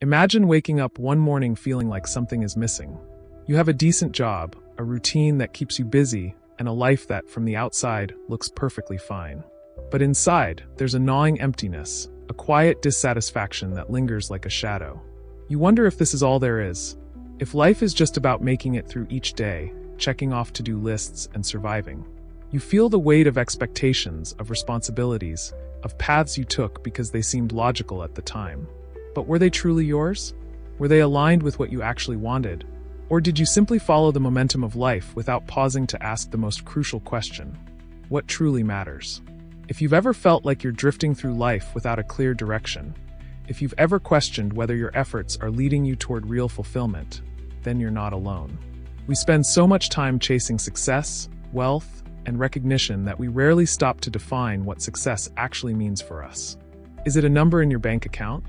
Imagine waking up one morning feeling like something is missing. You have a decent job, a routine that keeps you busy, and a life that, from the outside, looks perfectly fine. But inside, there's a gnawing emptiness, a quiet dissatisfaction that lingers like a shadow. You wonder if this is all there is. If life is just about making it through each day, checking off to-do lists, and surviving. You feel the weight of expectations, of responsibilities, of paths you took because they seemed logical at the time. But were they truly yours? Were they aligned with what you actually wanted? Or did you simply follow the momentum of life without pausing to ask the most crucial question? What truly matters? If you've ever felt like you're drifting through life without a clear direction, if you've ever questioned whether your efforts are leading you toward real fulfillment, then you're not alone. We spend so much time chasing success, wealth, and recognition that we rarely stop to define what success actually means for us. Is it a number in your bank account?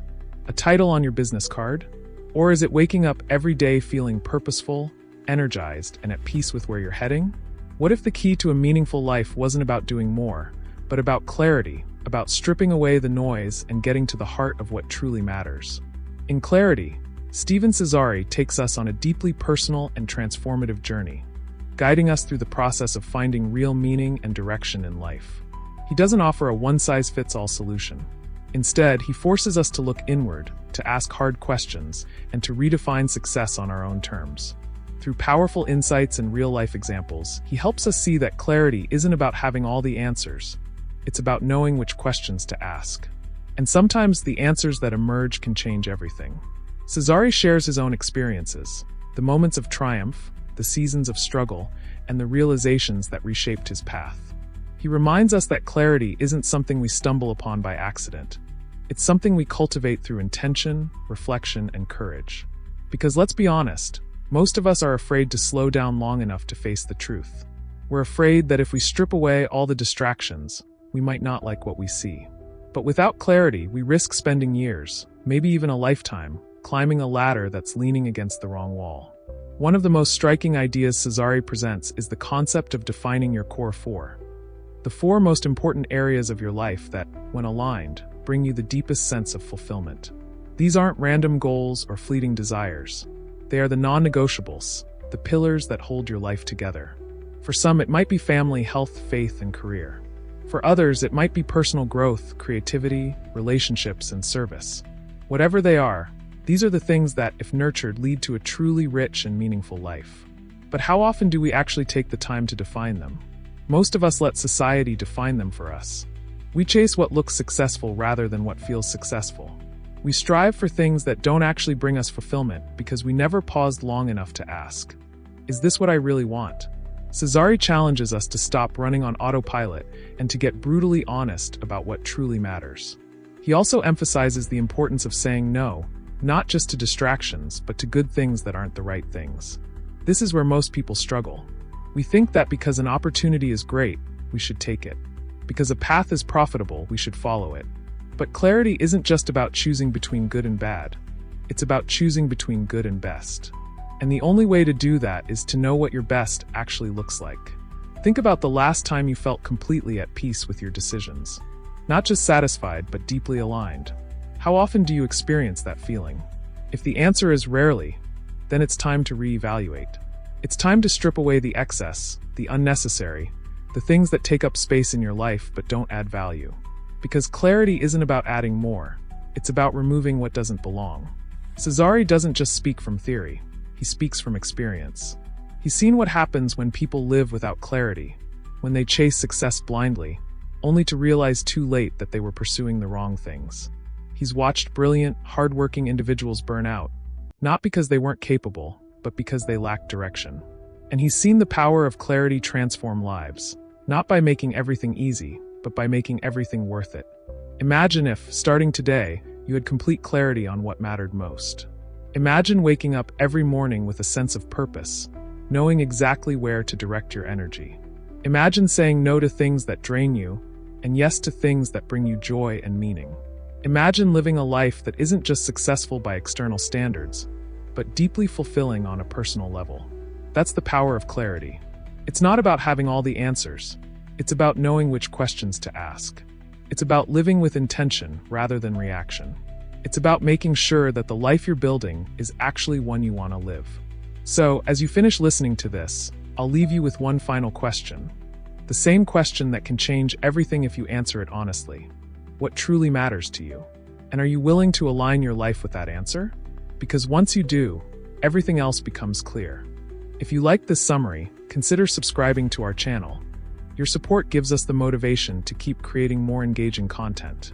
A title on your business card? Or is it waking up every day feeling purposeful, energized, and at peace with where you're heading? What if the key to a meaningful life wasn't about doing more, but about clarity, about stripping away the noise and getting to the heart of what truly matters? In Clarity, Steven Cesari takes us on a deeply personal and transformative journey, guiding us through the process of finding real meaning and direction in life. He doesn't offer a one-size-fits-all solution. Instead, he forces us to look inward, to ask hard questions, and to redefine success on our own terms. Through powerful insights and real-life examples, he helps us see that clarity isn't about having all the answers. It's about knowing which questions to ask. And sometimes the answers that emerge can change everything. Cesari shares his own experiences, the moments of triumph, the seasons of struggle, and the realizations that reshaped his path. He reminds us that clarity isn't something we stumble upon by accident. It's something we cultivate through intention, reflection, and courage. Because let's be honest, most of us are afraid to slow down long enough to face the truth. We're afraid that if we strip away all the distractions, we might not like what we see. But without clarity, we risk spending years, maybe even a lifetime, climbing a ladder that's leaning against the wrong wall. One of the most striking ideas Cesari presents is the concept of defining your core four. The four most important areas of your life that, when aligned, bring you the deepest sense of fulfillment. These aren't random goals or fleeting desires. They are the non-negotiables, the pillars that hold your life together. For some, it might be family, health, faith, and career. For others, it might be personal growth, creativity, relationships, and service. Whatever they are, these are the things that, if nurtured, lead to a truly rich and meaningful life. But how often do we actually take the time to define them? Most of us let society define them for us. We chase what looks successful rather than what feels successful. We strive for things that don't actually bring us fulfillment because we never paused long enough to ask, is this what I really want? Cesari challenges us to stop running on autopilot and to get brutally honest about what truly matters. He also emphasizes the importance of saying no, not just to distractions, but to good things that aren't the right things. This is where most people struggle. We think that because an opportunity is great, we should take it. Because a path is profitable, we should follow it. But clarity isn't just about choosing between good and bad. It's about choosing between good and best. And the only way to do that is to know what your best actually looks like. Think about the last time you felt completely at peace with your decisions. Not just satisfied, but deeply aligned. How often do you experience that feeling? If the answer is rarely, then it's time to reevaluate. It's time to strip away the excess, the unnecessary, the things that take up space in your life but don't add value. Because clarity isn't about adding more, it's about removing what doesn't belong. Cesari doesn't just speak from theory, he speaks from experience. He's seen what happens when people live without clarity, when they chase success blindly, only to realize too late that they were pursuing the wrong things. He's watched brilliant, hardworking individuals burn out, not because they weren't capable, but because they lacked direction. And he's seen the power of clarity transform lives, not by making everything easy, but by making everything worth it. Imagine if, starting today, you had complete clarity on what mattered most. Imagine waking up every morning with a sense of purpose, knowing exactly where to direct your energy. Imagine saying no to things that drain you, and yes to things that bring you joy and meaning. Imagine living a life that isn't just successful by external standards, but deeply fulfilling on a personal level. That's the power of clarity. It's not about having all the answers. It's about knowing which questions to ask. It's about living with intention rather than reaction. It's about making sure that the life you're building is actually one you want to live. So, as you finish listening to this, I'll leave you with one final question. The same question that can change everything if you answer it honestly. What truly matters to you? And are you willing to align your life with that answer? Because once you do, everything else becomes clear. If you like this summary, consider subscribing to our channel. Your support gives us the motivation to keep creating more engaging content.